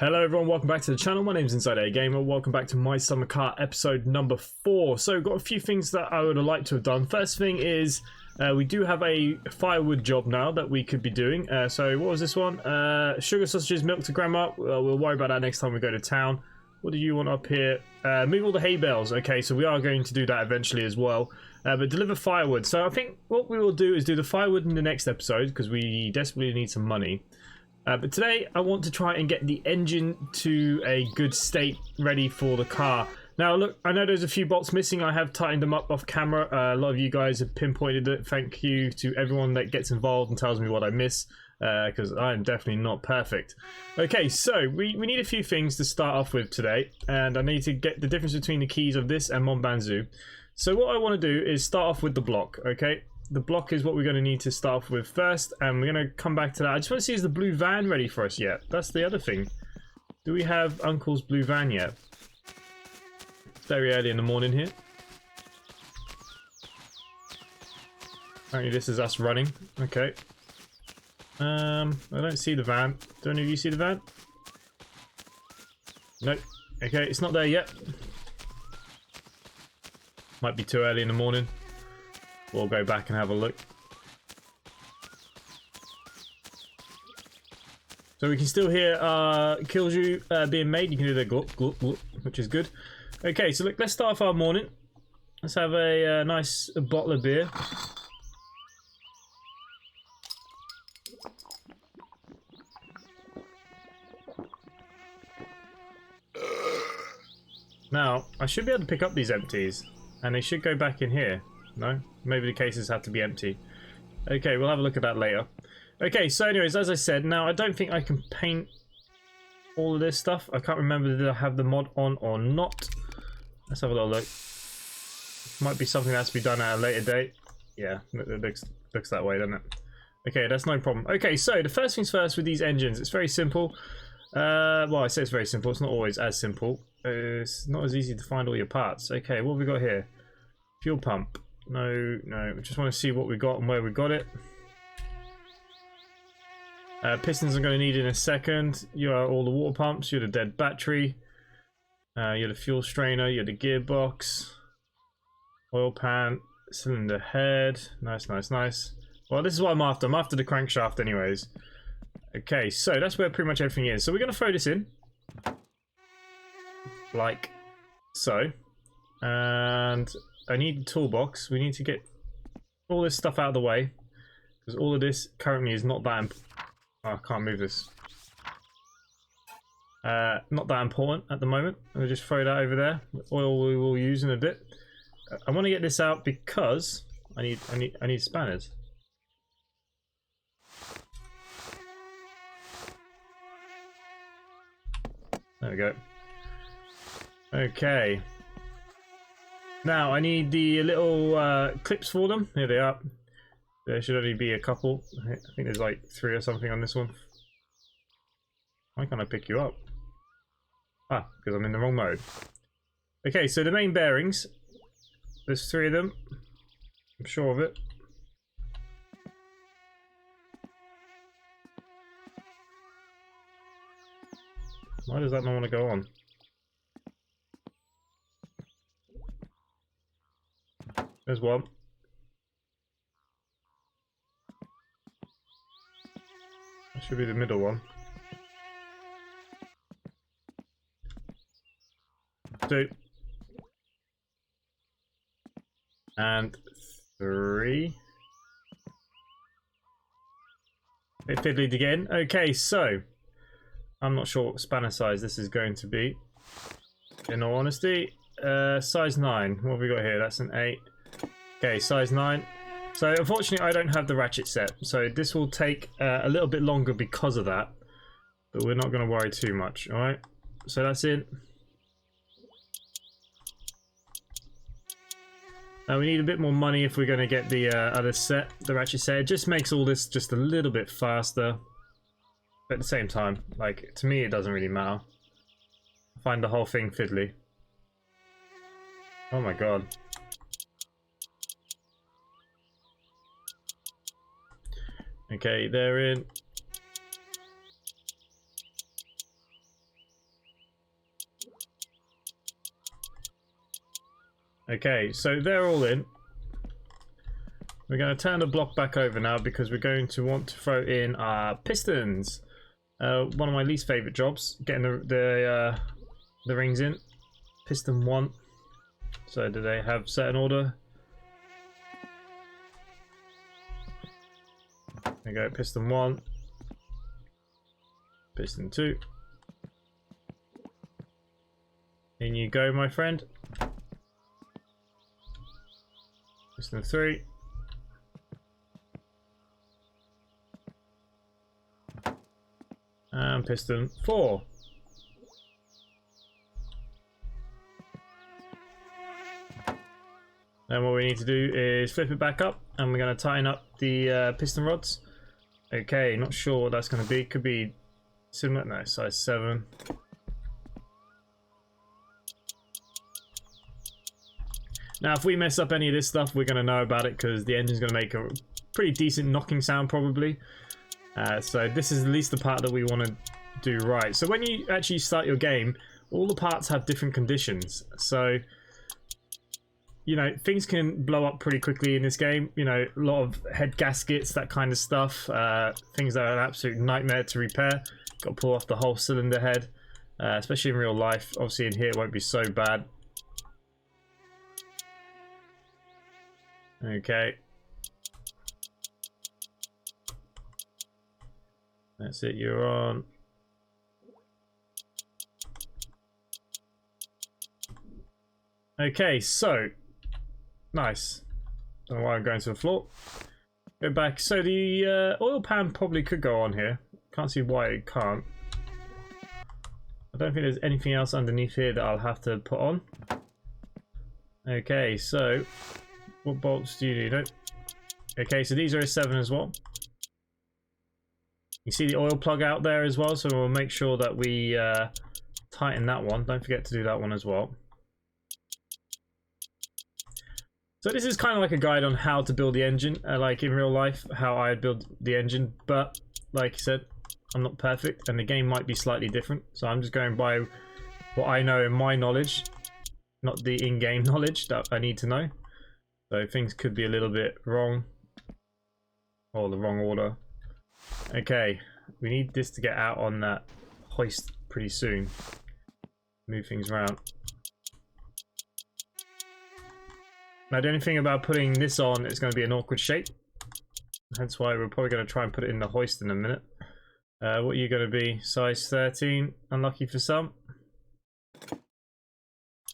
Hello everyone, welcome back to the channel. My name is InsideAgameR. Welcome back to My Summer Car episode number 4. So got a few things that I would have liked to have done. First thing is we do have a firewood job now that we could be doing. So what was this one? Sugar sausages, milk to grandma. We'll worry about that next time we go to town. What do you want up here? Move all the hay bales. Okay, so we are going to do that eventually as well. But deliver firewood. So I think what we will do is do the firewood in the next episode because we desperately need some money. But today I want to try and get the engine to a good state ready for the car. Now look, I know there's a few bolts missing. I have tightened them up off camera. A lot of you guys have pinpointed it. Thank you to everyone that gets involved and tells me what I miss, because I'm definitely not perfect. Okay, so we need a few things to start off with today, and I need to get the difference between the keys of this and Monbanzu. So what I want to do is start off with the block, okay? The block is what we're going to need to start off with first, and we're going to come back to that. I just want to see, is the blue van ready for us yet? That's the other thing. Do we have Uncle's blue van yet? It's very early in the morning here. Apparently this is us running. Okay. I don't see the van. Do any of you see the van? Nope. Okay, it's not there yet. Might be too early in the morning. We'll go back and have a look. So we can still hear Killju being made. You can hear the glop, glop, glop, which is good. Okay, so look, let's start off our morning. Let's have a nice bottle of beer. Now, I should be able to pick up these empties, and they should go back in here. No? Maybe the cases have to be empty. Okay, we'll have a look at that later. Okay, so anyways, as I said, now I don't think I can paint all of this stuff. I can't remember did I have the mod on or not. Let's have a little look. Might be something that has to be done at a later date. Yeah, it looks that way, doesn't it? Okay, that's no problem. Okay, so the first things first with these engines, it's very simple. Well, I say it's very simple. It's not always as simple. It's not as easy to find all your parts. Okay, what have we got here? Fuel pump. No, we just want to see what we got and where we got it. Pistons I'm going to need in a second. You are all the water pumps. You're the dead battery. You're the fuel strainer. You're the gearbox. Oil pan. Cylinder head. Nice, nice, nice. Well, this is what I'm after. I'm after the crankshaft anyways. Okay, so that's where pretty much everything is. So we're going to throw this in. Like so. And I need the toolbox. We need to get all this stuff out of the way, because all of this currently is not that I can't move this. Not that important at the moment. I'll just throw that over there. The oil we will use in a bit. I want to get this out because I need spanners. There we go. Okay. Now, I need the little clips for them. Here they are. There should only be a couple. I think there's like 3 or something on this one. Why can't I pick you up? Ah, because I'm in the wrong mode. Okay, so the main bearings. There's 3 of them. I'm sure of it. Why does that not want to go on? There's one. That should be the middle one. 2. And 3. Bit fiddly again. Okay, so I'm not sure what spanner size this is going to be. In all honesty, size 9. What have we got here? That's an 8. Okay, size 9. So unfortunately I don't have the ratchet set, so this will take a little bit longer because of that, but we're not going to worry too much. Alright, so that's it. Now we need a bit more money if we're going to get the other set, the ratchet set. It just makes all this just a little bit faster, but at the same time, like, to me it doesn't really matter. I find the whole thing fiddly. Oh my god. Okay, they're in. Okay, so they're all in. We're going to turn the block back over now because we're going to want to throw in our pistons. One of my least favorite jobs, getting the rings in. Piston 1. So do they have certain order? There we go, piston 1. Piston 2. In you go, my friend. Piston 3. And piston 4. Then what we need to do is flip it back up, and we're going to tighten up the piston rods. Okay, not sure what that's going to be. Could be similar. No, size 7. Now, if we mess up any of this stuff, we're going to know about it because the engine's going to make a pretty decent knocking sound, probably. So this is at least the part that we want to do right. So when you actually start your game, all the parts have different conditions. So, you know, things can blow up pretty quickly in this game. You know, a lot of head gaskets, that kind of stuff. Things that are an absolute nightmare to repair. Got to pull off the whole cylinder head, especially in real life. Obviously in here it won't be so bad. Okay. That's it, you're on. Okay, so nice. Don't know why I'm going to the floor. Go back. So the oil pan probably could go on here. Can't see why it can't. I don't think there's anything else underneath here that I'll have to put on. Okay, so what bolts do you need? Okay, so these are a 7 as well. You see the oil plug out there as well, so we'll make sure that we tighten that one. Don't forget to do that one as well. So this is kind of like a guide on how to build the engine, like in real life, how I build the engine. But like I said, I'm not perfect, and the game might be slightly different. So I'm just going by what I know in my knowledge, not the in-game knowledge that I need to know. So things could be a little bit wrong, or the wrong order. Okay, we need this to get out on that hoist pretty soon. Move things around. Now the only thing about putting this on is going to be an awkward shape. Hence why we're probably going to try and put it in the hoist in a minute. What are you going to be? Size 13, unlucky for some.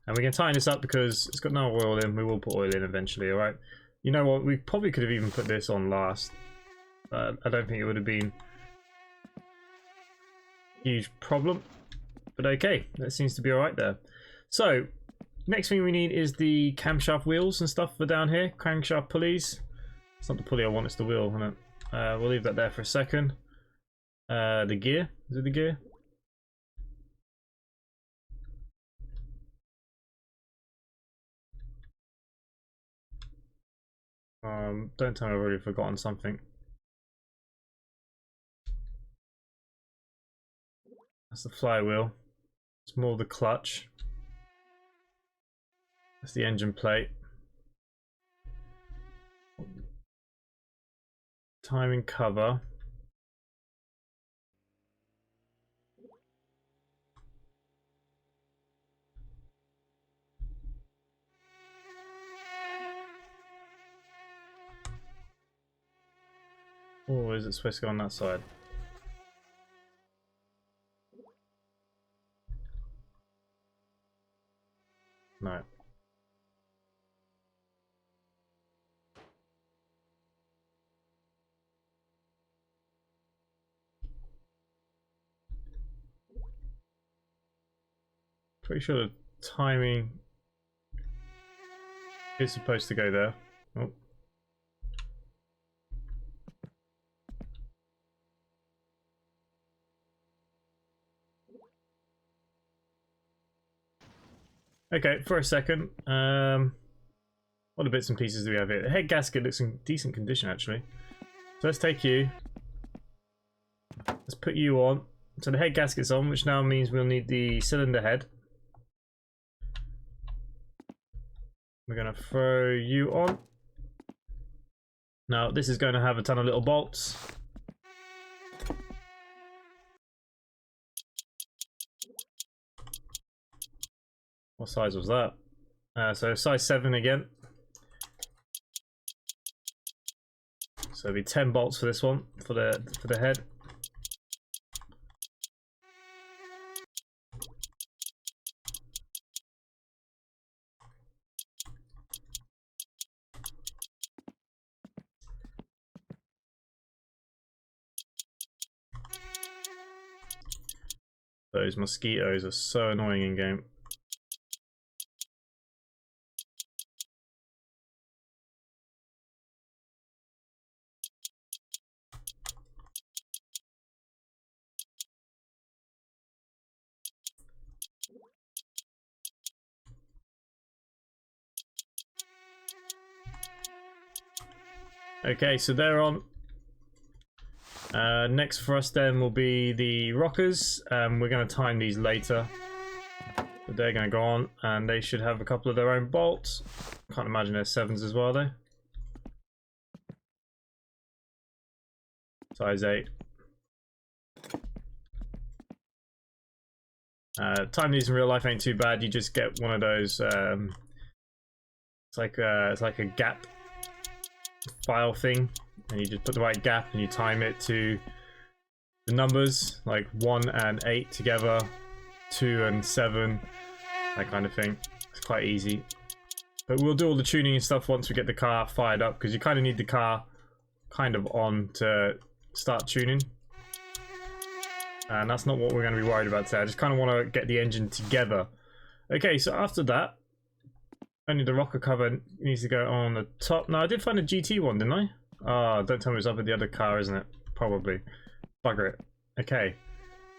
And we can tighten this up because it's got no oil in. We will put oil in eventually, alright? You know what, we probably could have even put this on last. I don't think it would have been a huge problem. But okay, that seems to be alright there. So, next thing we need is the camshaft wheels and stuff for down here. Crankshaft pulleys. It's not the pulley I want, it's the wheel, isn't it? We'll leave that there for a second. The gear. Is it the gear? Don't tell me I've already forgotten something. That's the flywheel. It's more the clutch. That's the engine plate. Timing cover. Or is it supposed to go on that side? No. Pretty sure the timing is supposed to go there. Oh. Okay, for a second. What bits and pieces do we have here? The head gasket looks in decent condition, actually. So let's take you. Let's put you on. So the head gasket's on, which now means we'll need the cylinder head. We're going to throw you on. Now, this is going to have a ton of little bolts. What size was that? So size 7 again. So it'll be 10 bolts for this one, for the head. Those mosquitoes are so annoying in game. Okay, so they're on. Next for us then will be the rockers. We're going to time these later. But they're going to go on, and they should have a couple of their own bolts. Can't imagine they're 7s as well though. Size 8. Time these in real life ain't too bad. You just get one of those. It's like a gap file thing, and you just put the right gap and you time it to the numbers, like 1 and 8 together, 2 and 7, that kind of thing. It's quite easy. But we'll do all the tuning and stuff once we get the car fired up, because you kind of need the car kind of on to start tuning. And that's not what we're going to be worried about today. I just kind of want to get the engine together. Okay, so after that, only the rocker cover needs to go on the top. Now, I did find a GT one, didn't I? Oh, don't tell me it's up at the other car, isn't it? Probably. Bugger it. Okay.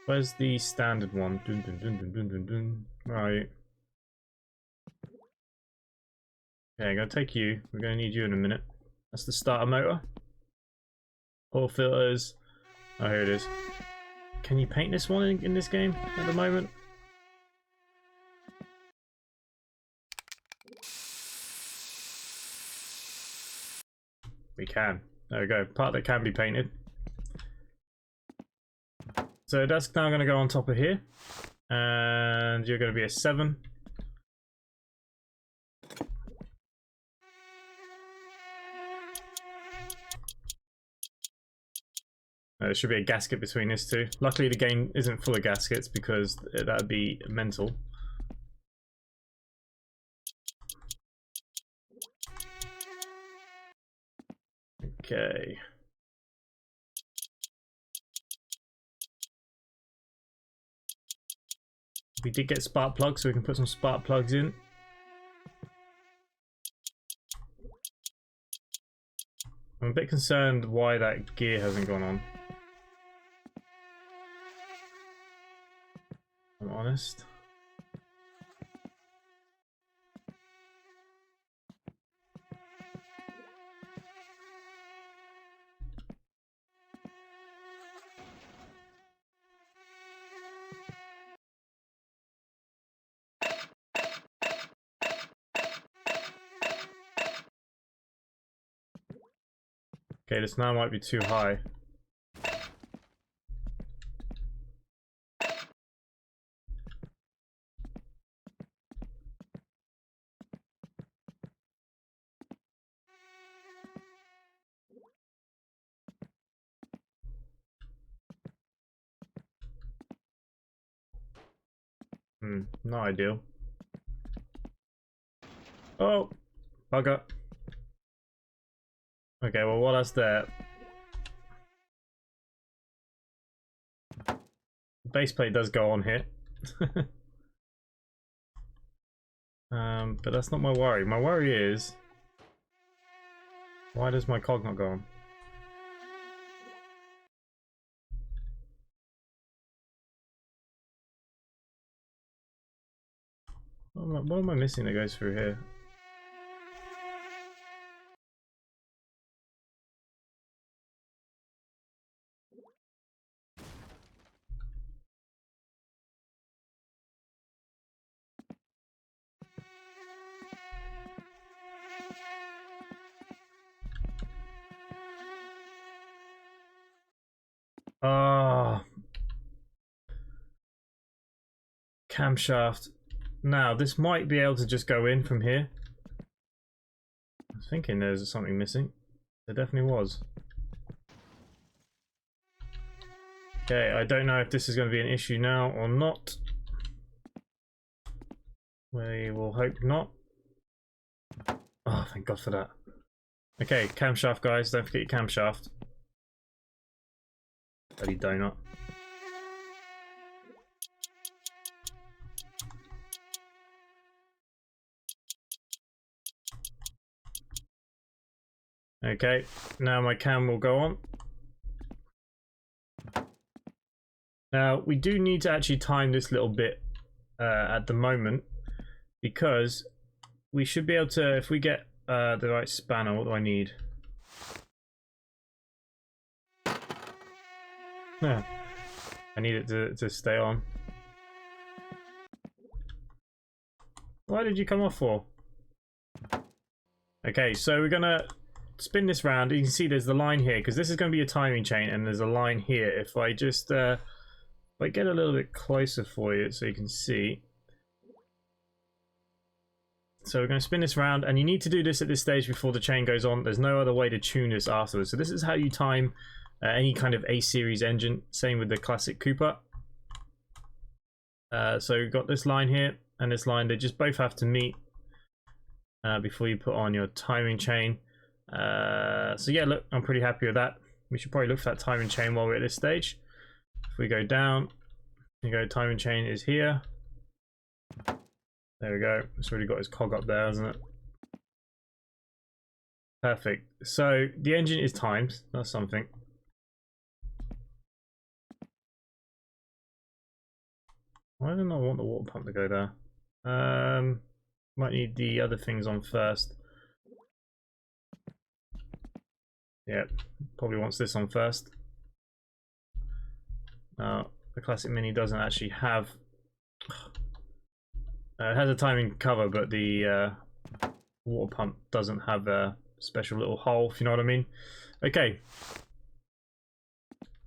Where's the standard one? Dun, dun, dun, dun, dun, dun, dun. Right. Okay, I'm going to take you. We're going to need you in a minute. That's the starter motor. Oil filters. Oh, here it is. Can you paint this one in this game at the moment? We can. There we go. Part that can be painted. So that's now going to go on top of here. And you're going to be a 7. There should be a gasket between this two. Luckily the game isn't full of gaskets, because that would be mental. Okay. We did get spark plugs, so we can put some spark plugs in. I'm a bit concerned why that gear hasn't gone on. I'm honest. Okay, this now might be too high. Not ideal. Oh, bugger. Okay, well, while that's there, the base plate does go on here. But that's not my worry. My worry is, why does my cog not go on? What am I missing that goes through here? Ah, camshaft. Now, this might be able to just go in from here. I was thinking there's something missing. There definitely was. Okay, I don't know if this is going to be an issue now or not. We will hope not. Oh, thank God for that. Okay, camshaft, guys. Don't forget your camshaft. Bloody donut. Okay, now my cam will go on. Now, we do need to actually time this little bit at the moment, because we should be able to, if we get the right spanner, what do I need? Yeah, I need it to stay on. Why did you come off for? Okay, so we're gonna spin this round. You can see there's the line here, because this is going to be a timing chain, and there's a line here. If I just if I get a little bit closer for you so you can see. So we're going to spin this round, and you need to do this at this stage before the chain goes on. There's no other way to tune this afterwards. So this is how you time any kind of A-series engine. Same with the classic Cooper. So we've got this line here and this line. They just both have to meet before you put on your timing chain. So yeah, look, I'm pretty happy with that. We should probably look for that timing chain while we're at this stage. If we go down, you go, timing chain is here. There we go. It's already got his cog up there, hasn't it? Perfect. So the engine is timed. That's something. Why do I want the water pump to go there? Might need the other things on first. Yeah, probably wants this on first. The classic Mini doesn't actually have. It has a timing cover, but the water pump doesn't have a special little hole, if you know what I mean. Okay.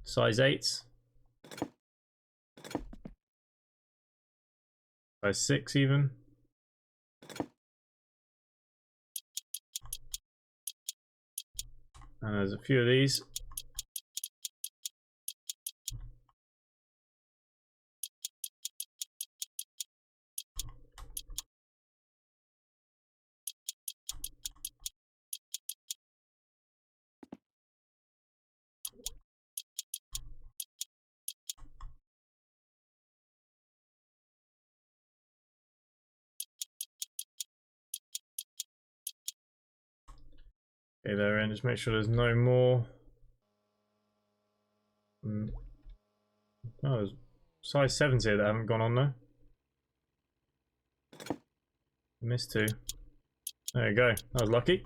Size 8. Size 6 even. And there's a few of these. Okay, they're in. Just make sure there's no more. Oh, there's size 7s here that haven't gone on though. Missed 2. There you go. That was lucky.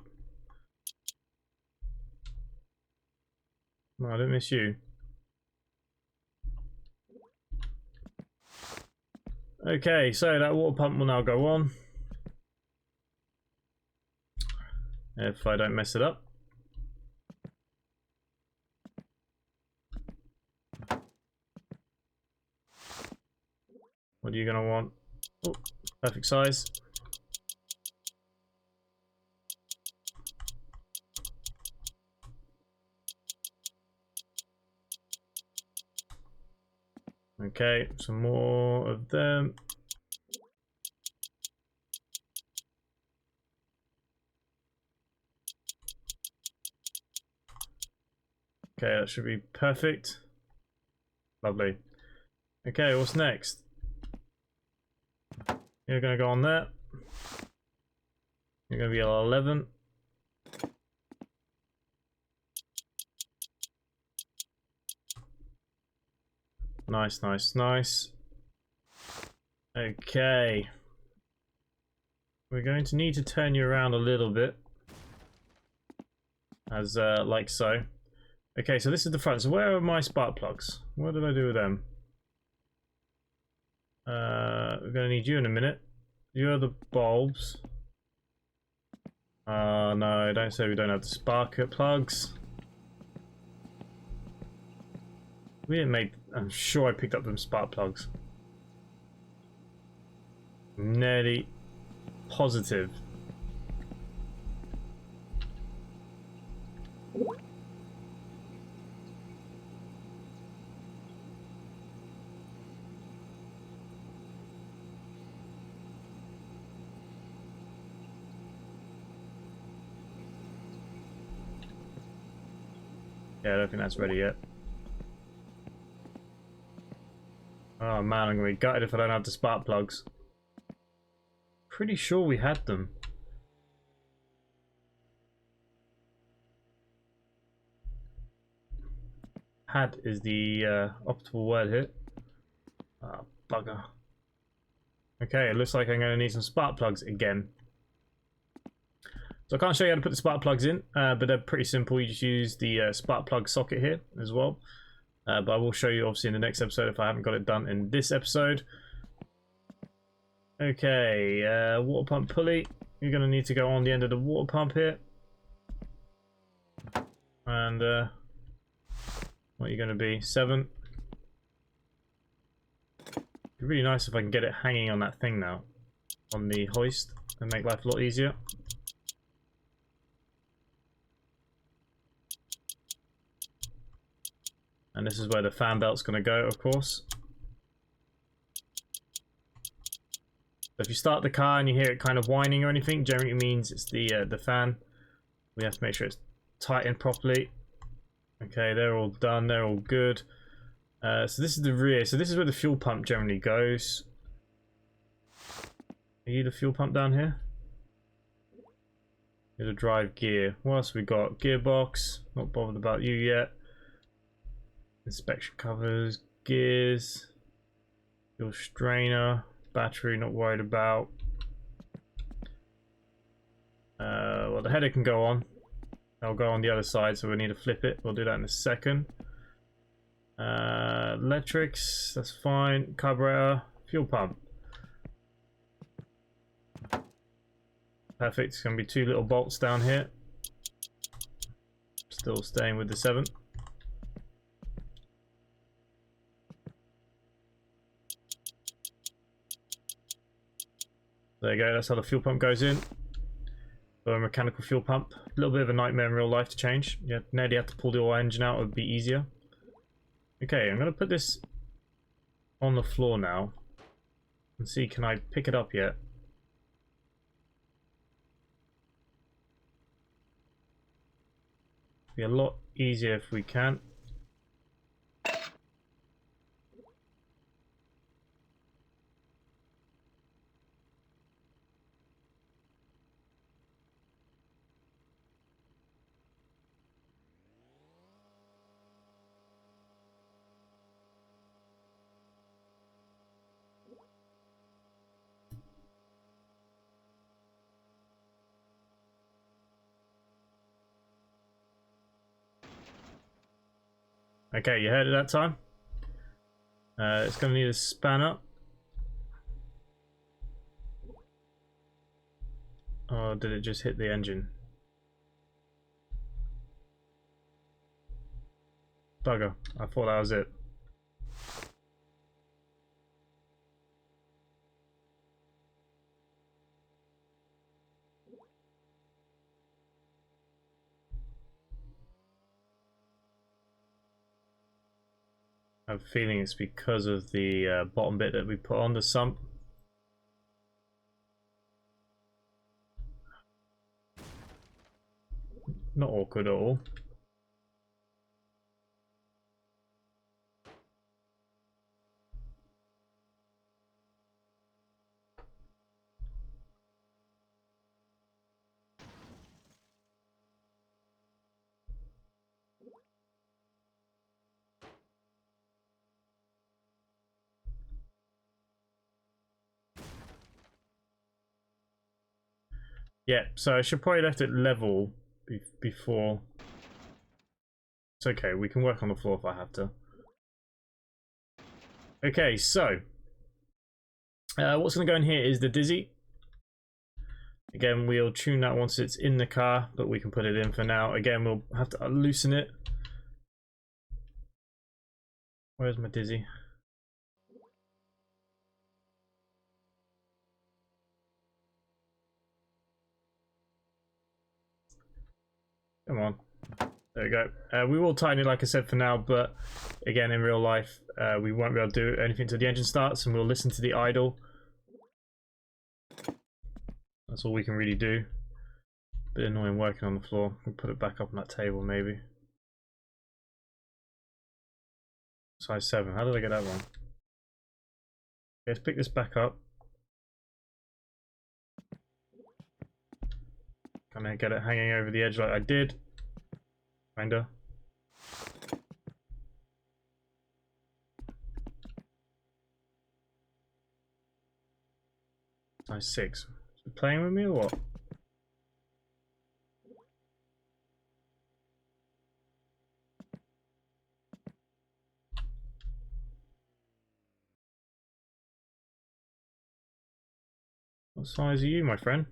No, I didn't miss you. Okay, so that water pump will now go on. If I don't mess it up. What are you going to want? Oh, perfect size. Okay, some more of them. Okay, that should be perfect. Lovely. Okay, what's next? You're going to go on there. You're going to be at 11. Nice, nice, nice. Okay. We're going to need to turn you around a little bit. As, like so. Okay, so this is the front. So where are my spark plugs? What did I do with them? We're going to need you in a minute. You are the bulbs. No, don't say we don't have the spark plugs. We didn't make... I'm sure I picked up them spark plugs. Nearly positive. Yeah, I don't think that's ready yet. Oh man, I'm gonna be gutted if I don't have the spark plugs. Pretty sure we had them. Had is the optimal word here. Ah, bugger. Okay, it looks like I'm gonna need some spark plugs again. So I can't show you how to put the spark plugs in, but they're pretty simple. You just use the spark plug socket here as well. But I will show you obviously in the next episode if I haven't got it done in this episode. Okay, water pump pulley. You're going to need to go on the end of the water pump here. And what are you going to be? 7. It'd be really nice if I can get it hanging on that thing now. On the hoist and make life a lot easier. And this is where the fan belt's going to go, of course. If you start the car and you hear it kind of whining or anything, generally means it's the fan. We have to make sure it's tightened properly. Okay, they're all done. They're all good. So this is the rear. So this is where the fuel pump generally goes. Are you the fuel pump down here? You're the drive gear. What else we got? Gearbox. Not bothered about you yet. Inspection covers, gears, fuel strainer, battery, not worried about. Well, the header can go on. I'll go on the other side, so we need to flip it. We'll do that in a second. Electrics, that's fine. Carburetor, fuel pump. Perfect. It's going to be 2 little bolts down here. Still staying with the 7. There you go, that's how the fuel pump goes in. So a mechanical fuel pump. A little bit of a nightmare in real life to change. Yeah, nearly have to pull the oil engine out, it would be easier. Okay, I'm going to put this on the floor now. And see, can I pick it up yet? Be a lot easier if we can. Okay, you heard it that time. It's going to need a spanner. Or did it just hit the engine? Bugger, I thought that was it. I have a feeling it's because of the bottom bit that we put on the sump. Not awkward at all. Yeah, so I should probably left it level before. It's okay, we can work on the floor if I have to. Okay, so what's going to go in here is the dizzy. Again, we'll tune that once it's in the car, but we can put it in for now. Again, we'll have to loosen it. Where's my dizzy? Come on. There we go. We will tighten it, like I said, for now, but again, in real life, we won't be able to do anything until the engine starts, and we'll listen to the idle. That's all we can really do. Bit annoying working on the floor. We'll put it back up on that table, maybe. Size 7. How did I get that wrong? Let's pick this back up. Can I get it hanging over the edge like I did? Kinda. Size 6. Is it playing with me or what? What size are you, my friend?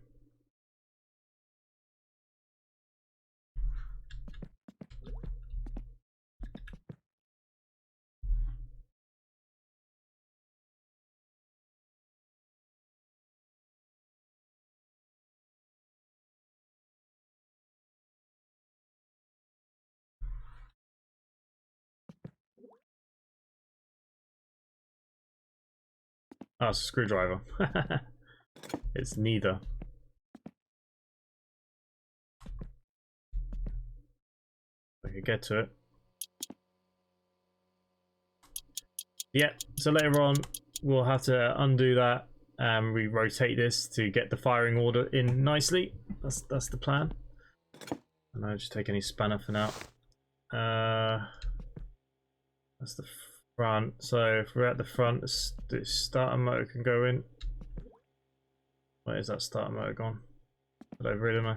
Oh, it's a screwdriver. It's neither. I could get to it. Yeah, so later on we'll have to undo that and re-rotate this to get the firing order in nicely. That's the plan. And I'll just take any spanner for now. That's the front. So if we're at the front, the starter motor can go in. Where is that starter motor gone? Put over it, didn't I?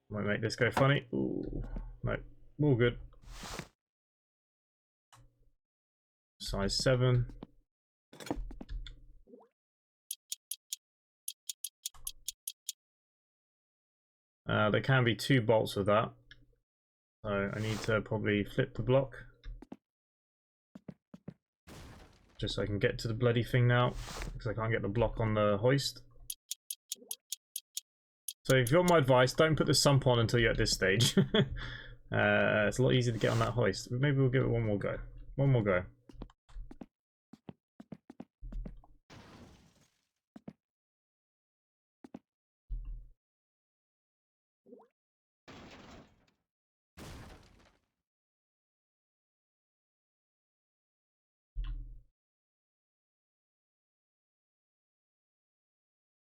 Might make this go funny. Ooh, no, all good. Size 7. There can be 2 bolts with that. So I need to probably flip the block. Just so I can get to the bloody thing now. Because I can't get the block on the hoist. So if you want my advice, don't put the sump on until you're at this stage. It's a lot easier to get on that hoist. Maybe we'll give it one more go. One more go.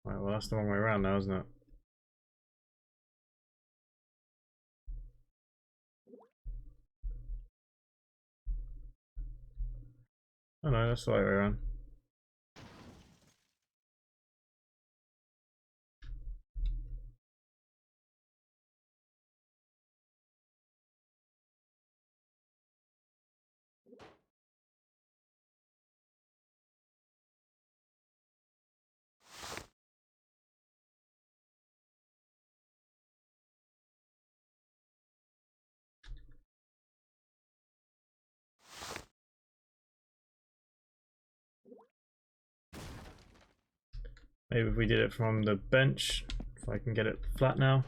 Right, well, that's the wrong way around now, isn't it? Oh no, that's the right way around. Maybe if we did it from the bench, if I can get it flat now.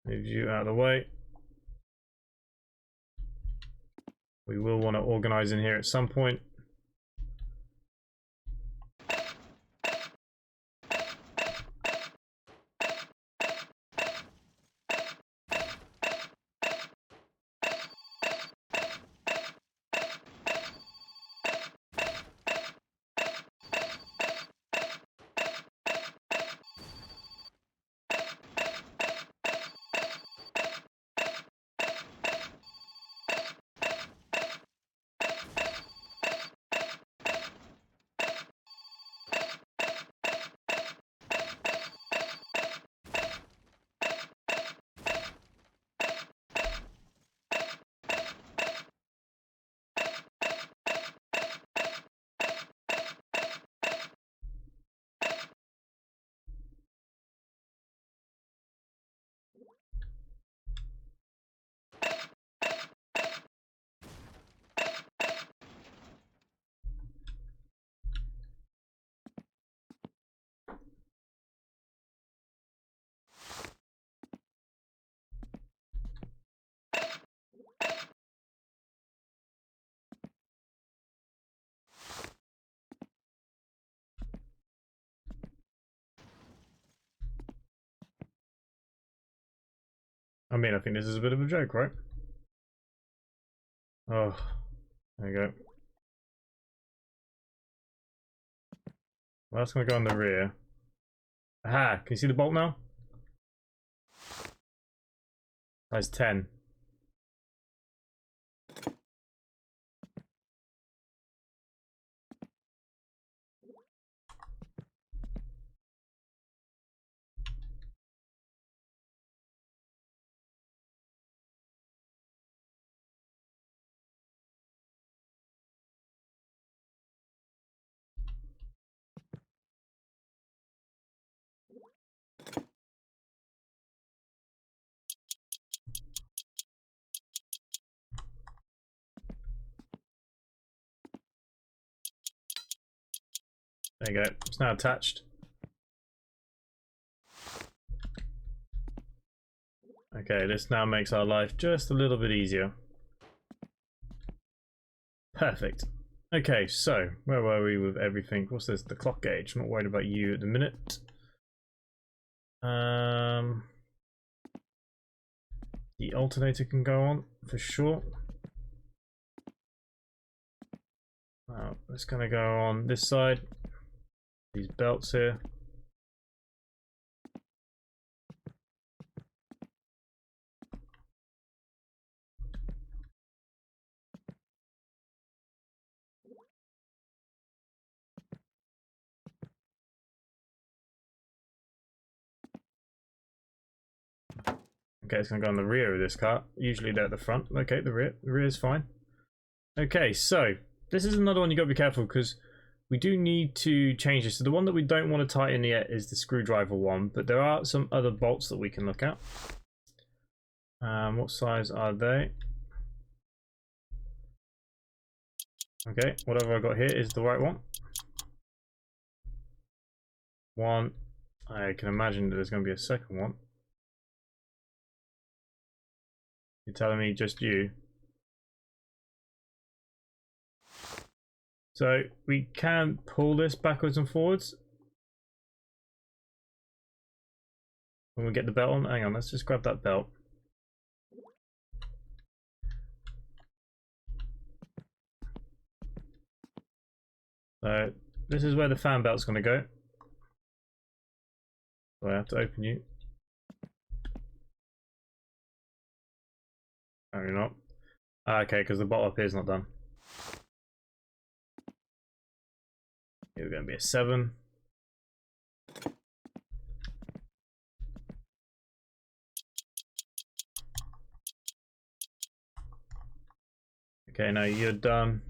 Move you out of the way. We will want to organize in here at some point. I mean, I think this is a bit of a joke, right? Oh, there you go. Well, that's going to go on the rear. Aha, can you see the bolt now? Size 10. There you go. It's now attached. Okay, this now makes our life just a little bit easier. Perfect. Okay, so where were we with everything? What's this? The clock gauge. I'm not worried about you at the minute. The alternator can go on for sure. It's going to go on this side. These belts here. Okay, it's going to go on the rear of this car. Usually they're at the front. Okay, the rear is fine. Okay, so this is another one you got to be careful because we do need to change this. So the one that we don't want to tighten yet is the screwdriver one, but there are some other bolts that we can look at. What size are they? Okay, whatever I got here is the right one. One. I can imagine that there's going to be a second one. You're telling me just you? So we can pull this backwards and forwards. When we get the belt on, hang on, let's just grab that belt. So this is where the fan belt's going to go. So I have to open you. No, you're not. Okay, because the bolt up here is not done. Here we're going to be a 7. Okay, now you're done.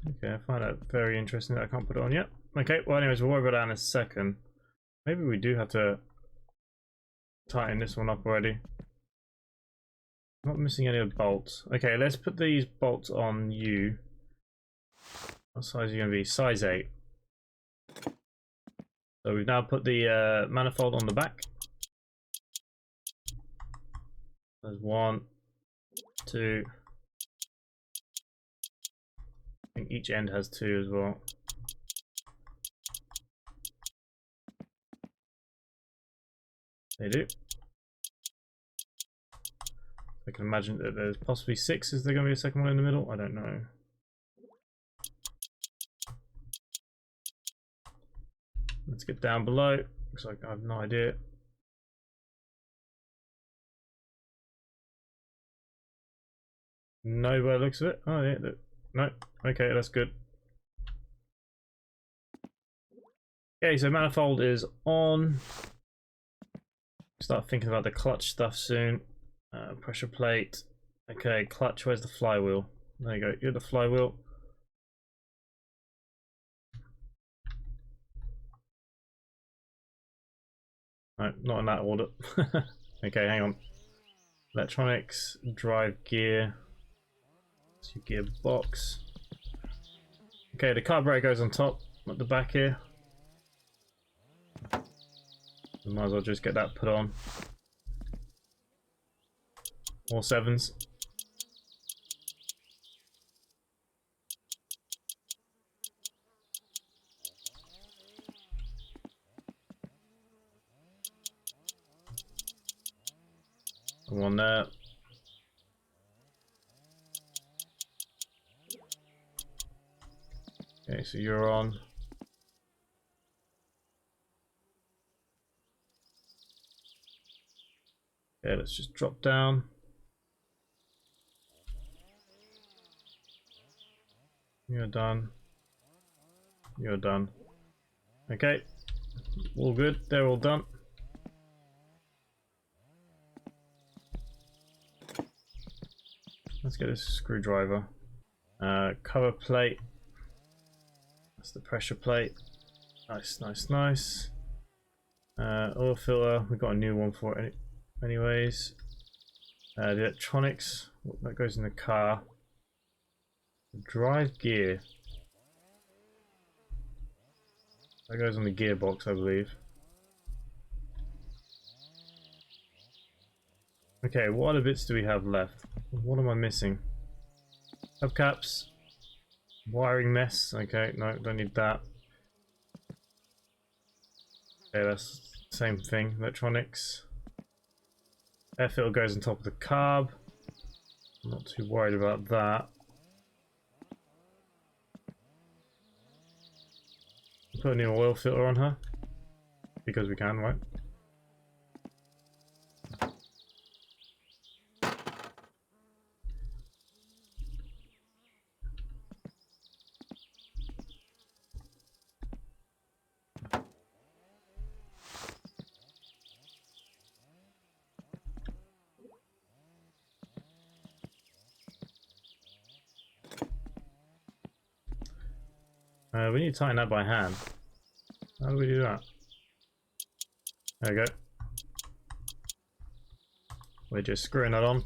Okay, I find that very interesting that I can't put it on yet. Okay, well anyways, we'll worry about that in a second. Maybe we do have to tighten this one up already. Not missing any of the bolts. Okay, let's put these bolts on you. What size are you going to be? Size 8. So we've now put the manifold on the back. There's 1, 2. I think each end has 2 as well. They do. I can imagine that there's possibly 6. Is there going to be a second one in the middle? I don't know. Let's get down below. Looks like I have no idea. No, by the looks of it. Oh yeah, no. Okay, that's good. Okay, so manifold is on. Start thinking about the clutch stuff soon. Pressure plate. Okay, clutch. Where's the flywheel? There you go. You're the flywheel. No, not in that order. Okay, hang on. Electronics, drive gear. It's your gearbox. Okay, the carburetor goes on top at the back here. We might as well just get that put on. More 7s. Come on there. Okay, so you're on. Okay, let's just drop down. You're done. You're done. Okay, all good. They're all done. Let's get this screwdriver. Cover plate. That's the pressure plate. Nice, nice, nice. Oil filter. We've got a new one for it anyways. The electronics. That goes in the car. Drive gear. That goes on the gearbox, I believe. Okay, what other bits do we have left? What am I missing? Hubcaps. Wiring mess. Okay, no, don't need that. Okay, that's the same thing. Electronics. Air filter goes on top of the carb. I'm not too worried about that. Put a new oil filter on her. Because we can, right? We need to tighten that by hand. How do we do that? There we go. We're just screwing that on.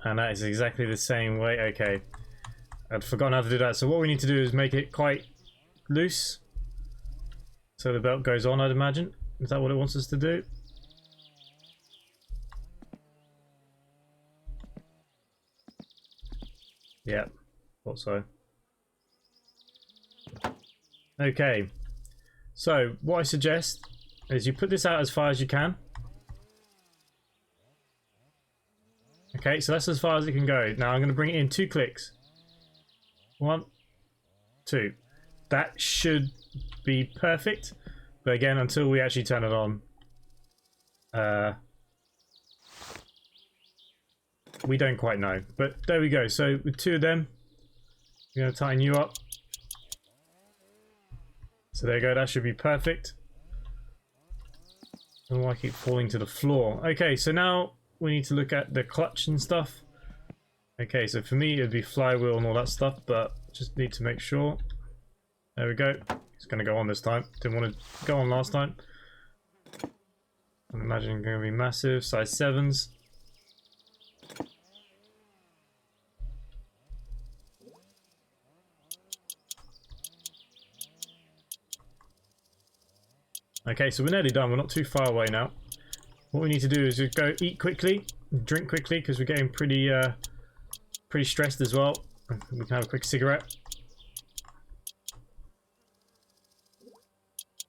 And that is exactly the same way. Okay. I'd forgotten how to do that. So what we need to do is make it quite loose. So the belt goes on, I'd imagine. Is that what it wants us to do? Yeah, thought so. Okay, so what I suggest is you put this out as far as you can. Okay, so that's as far as it can go. Now I'm going to bring it in 2 clicks. 1, 2. That should be perfect. But again, until we actually turn it on, we don't quite know. But there we go. So with 2 of them, we're going to tighten you up. So there you go, that should be perfect. Oh, I keep falling to the floor. Okay, so now we need to look at the clutch and stuff. Okay, so for me it'd be flywheel and all that stuff, but just need to make sure. There we go. It's going to go on this time. Didn't want to go on last time. I'm imagining going to be massive, size 7s. Okay, so we're nearly done. We're not too far away now. What we need to do is just go eat quickly, drink quickly, because we're getting pretty stressed as well. We can have a quick cigarette.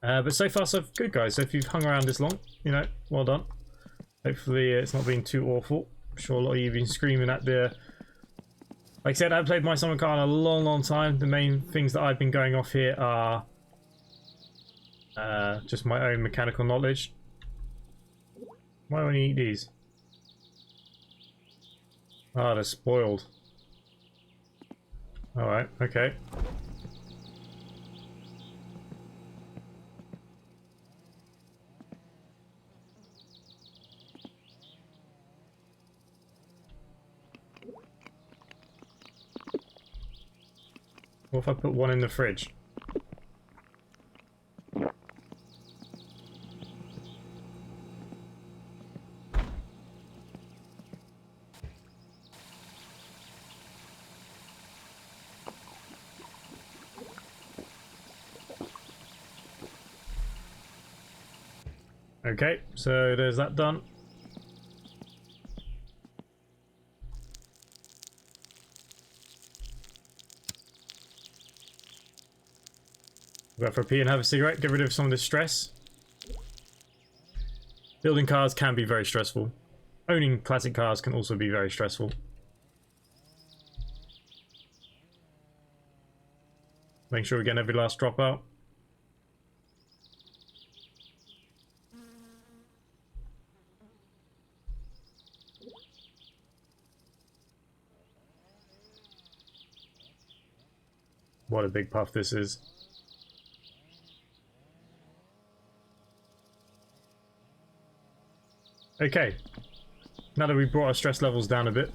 But so far so good, guys. So if you've hung around this long, you know, well done. Hopefully it's not been too awful. I'm sure a lot of you have been screaming at the... Like I said, I haven't played my summer car in a long time. The main things that I've been going off here are just my own mechanical knowledge. Why don't you eat these? Ah, they're spoiled. Alright, okay. What if I put one in the fridge? Okay, so there's that done. Go for a pee and have a cigarette, get rid of some of the stress. Building cars can be very stressful. owning classic cars can also be very stressful. Make sure we get every last drop out. What a big puff this is. Okay, now that we've brought our stress levels down a bit,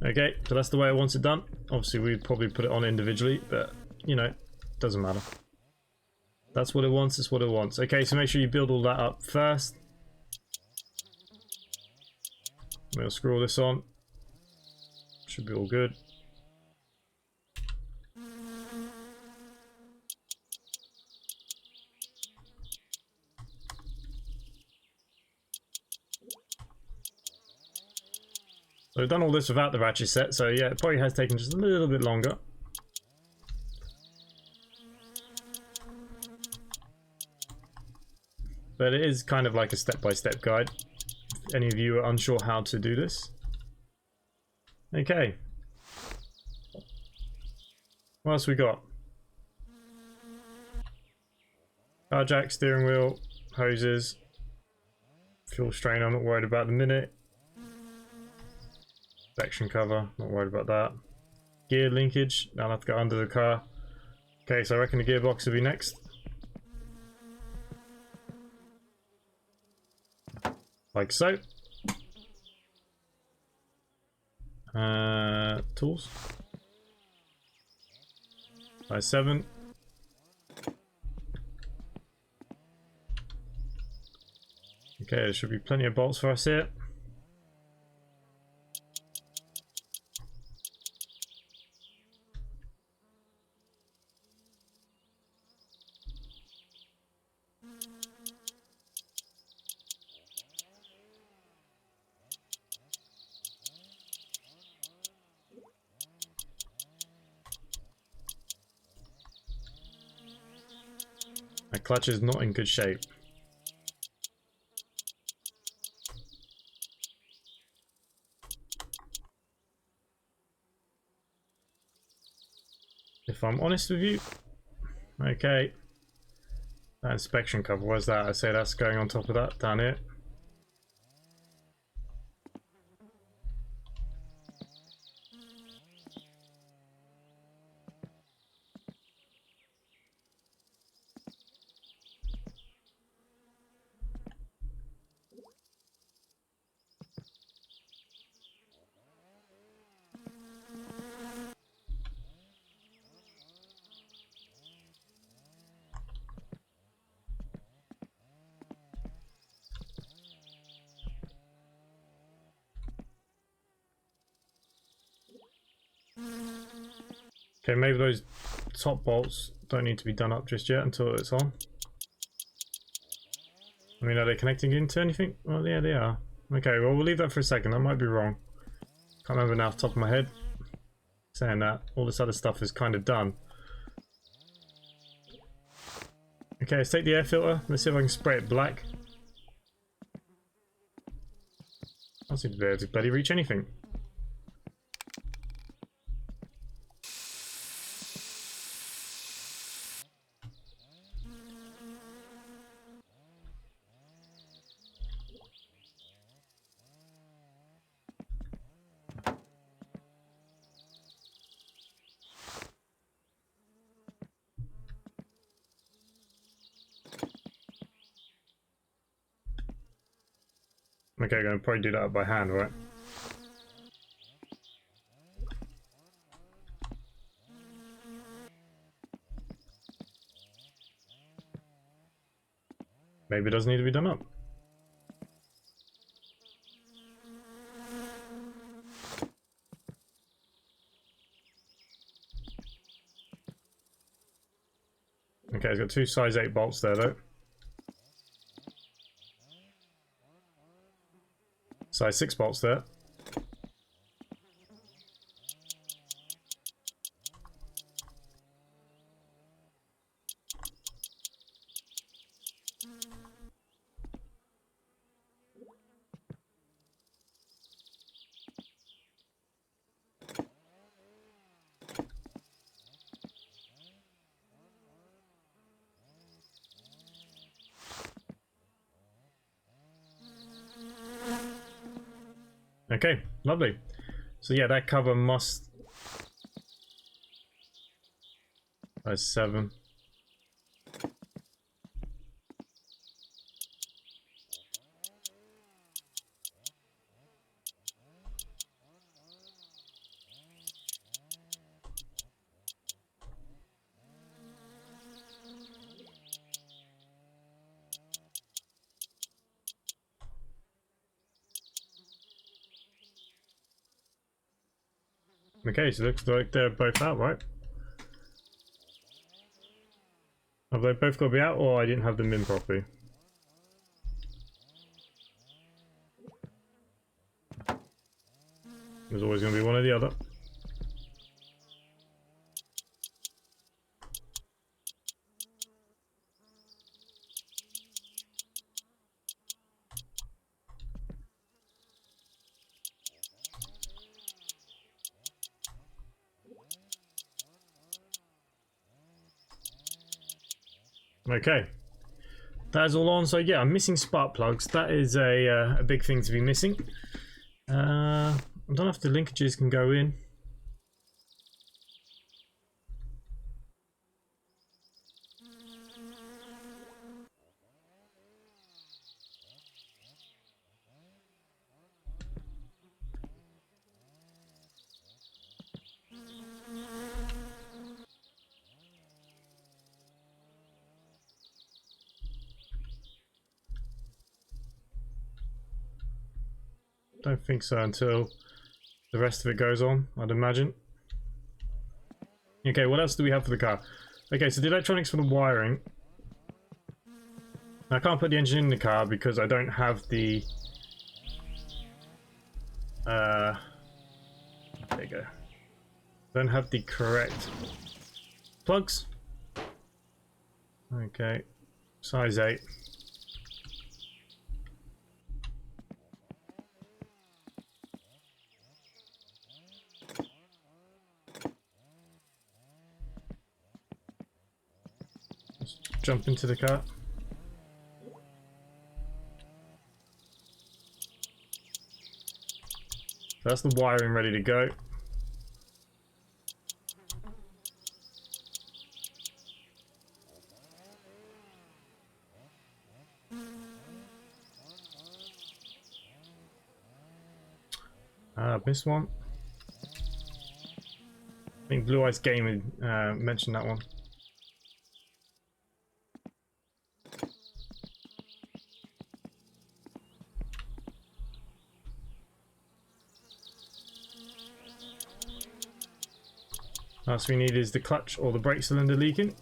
okay, so that's the way I want it done. Obviously, we'd probably put it on individually, but, you know, doesn't matter. That's what it wants, it's what it wants. Okay, so make sure you build all that up first. We'll screw all this on. Should be all good. So we've done all this without the ratchet set, so yeah, it probably has taken just a little bit longer. But it is kind of like a step-by-step guide, if any of you are unsure how to do this. Okay. What else we got? Car jack, steering wheel, hoses, fuel strain I'm not worried about at the minute. Section cover, not worried about that. Gear linkage, I'll have to go under the car. Okay, so I reckon the gearbox will be next. Like so. Tools. Size 7. Okay, there should be plenty of bolts for us here. My clutch is not in good shape. If I'm honest with you, okay. That inspection cover, where's that? I say that's going on top of that, down here. Okay, maybe those top bolts don't need to be done up just yet until it's on. I mean, are they connecting into anything? Well, yeah, they are. Okay, well, we'll leave that for a second. I might be wrong. Can't remember now off the top of my head. Saying that, all this other stuff is kind of done. Okay, let's take the air filter. Let's see if I can spray it black. I don't seem to be able to bloody reach anything. Okay, I'm gonna probably do that by hand, right? Maybe it doesn't need to be done up. Okay, it's got 2 size 8 bolts there though. Size 6 bolts there. Okay, lovely. So yeah, that cover must... Size 7. Okay, so it looks like they're both out, right? Have they both got to be out, or I didn't have them in properly? There's always going to be one or the other. Okay, that is all on. So yeah, I'm missing spark plugs. That is a big thing to be missing. I don't know if the linkages can go in. Don't think so until the rest of it goes on, I'd imagine. Okay, what else do we have for the car? Okay, so the electronics for the wiring. I can't put the engine in the car because I don't have the... there you go. Don't have the correct plugs. Okay, size 8. Let's jump into the car. So that's the wiring ready to go. Missed one. I think Blue Eyes Gamer mentioned that one. Last we need is the clutch or the brake cylinder leaking.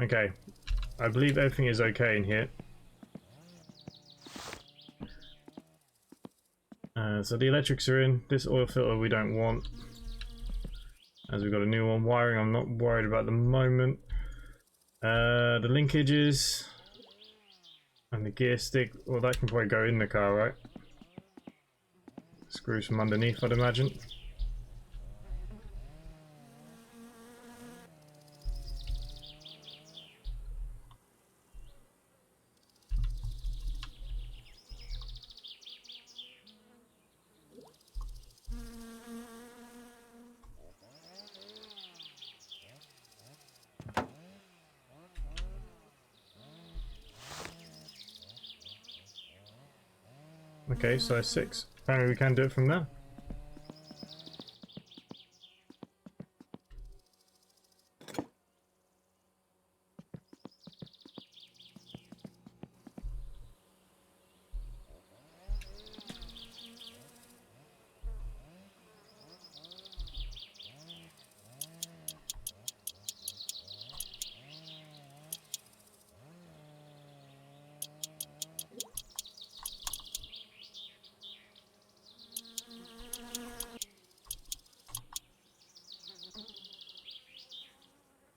Okay, I believe everything is okay in here. So the electrics are in. This oil filter we don't want, as we've got a new one. Wiring I'm not worried about at the moment. The linkages and the gear stick, well, that can probably go in the car, right? Screws from underneath, I'd imagine. Okay, size 6. Apparently we can do it from there.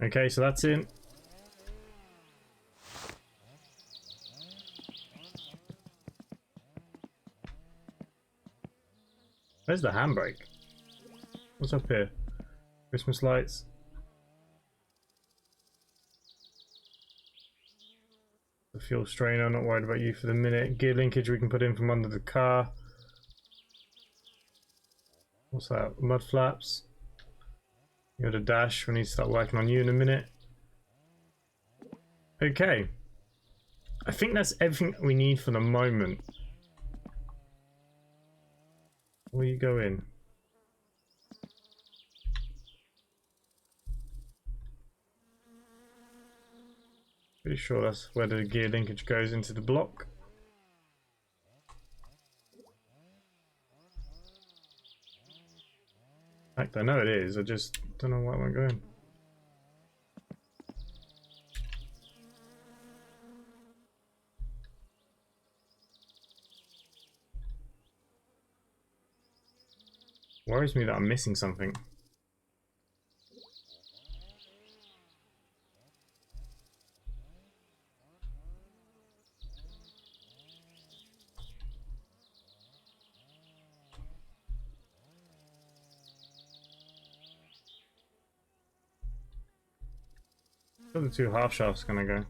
Okay, so that's in. Where's the handbrake? What's up here? Christmas lights. The fuel strainer, not worried about you for the minute. Gear linkage we can put in from under the car. What's that? Mud flaps. You got a dash, we need to start working on you in a minute. Okay. I think that's everything we need for the moment. Where you go in? Pretty sure that's where the gear linkage goes into the block. In fact, I know it is, I just don't know why it won't go in. Worries me that I'm missing something. Where are the two half shafts gonna go?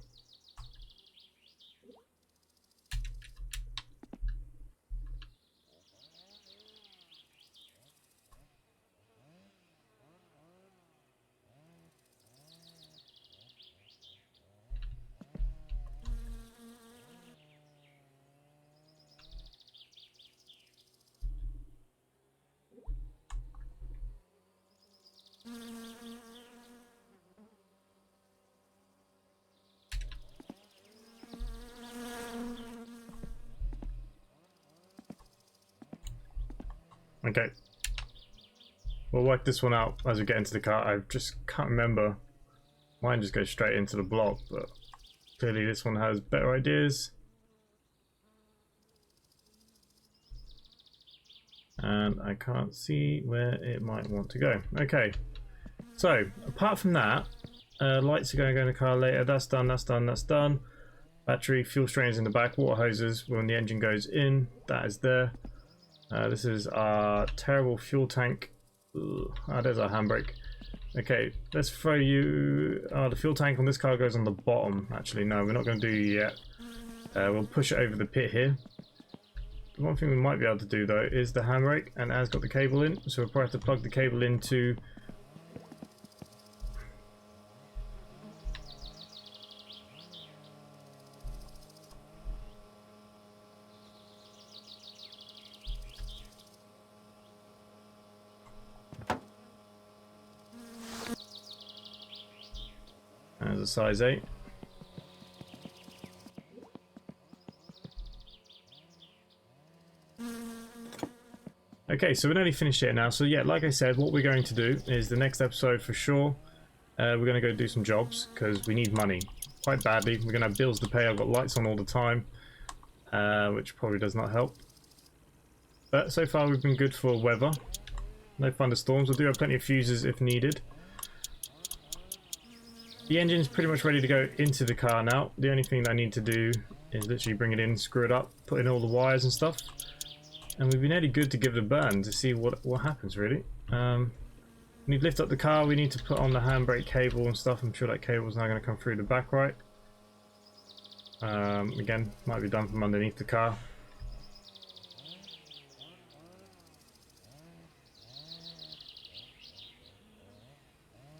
Okay. We'll work this one out as we get into the car. I just can't remember. Mine just goes straight into the block, but clearly this one has better ideas. And I can't see where it might want to go. Okay. So, apart from that, lights are going to go in the car later. That's done, that's done, that's done. Battery, fuel strainers in the back, water hoses when the engine goes in. That is there. This is our terrible fuel tank. There's our handbrake. Okay, let's throw you... the fuel tank on this car goes on the bottom. Actually, no, we're not going to do you yet. We'll push it over the pit here. The one thing we might be able to do, though, is the handbrake, and it has got the cable in, so we'll probably have to plug the cable into... There's a size 8. Okay, so we're nearly finished here now. So yeah, like I said, what we're going to do is the next episode for sure. We're going to go do some jobs because we need money quite badly. We're going to have bills to pay. I've got lights on all the time, which probably does not help. But so far we've been good for weather. No thunderstorms. We'll do have plenty of fuses if needed. The engine's pretty much ready to go into the car now. The only thing that I need to do is literally bring it in, screw it up, put in all the wires and stuff. And we've been nearly good to give it a burn to see what happens, really. We need to lift up the car, we need to put on the handbrake cable and stuff. I'm sure that cable's now going to come through the back right. Again, might be done from underneath the car.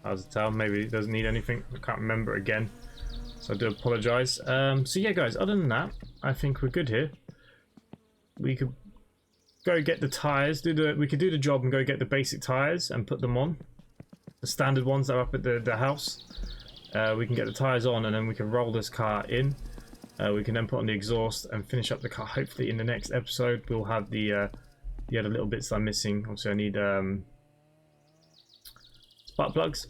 How's it tell? Maybe it doesn't need anything. I can't remember again, so I do apologise. So yeah, guys, other than that, I think we're good here. We could go get the tires. We could do the job and go get the basic tires and put them on. The standard ones that are up at the house. We can get the tires on and then we can roll this car in. We can then put on the exhaust and finish up the car. Hopefully in the next episode we'll have the other little bits that I'm missing. Obviously I need spark plugs.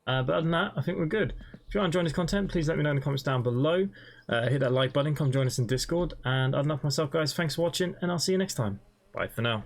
But other than that, I think we're good. If you are enjoying this content, please let me know in the comments down below. Hit that like button, come join us in Discord. And other than that, myself, guys, thanks for watching, and I'll see you next time. Bye for now.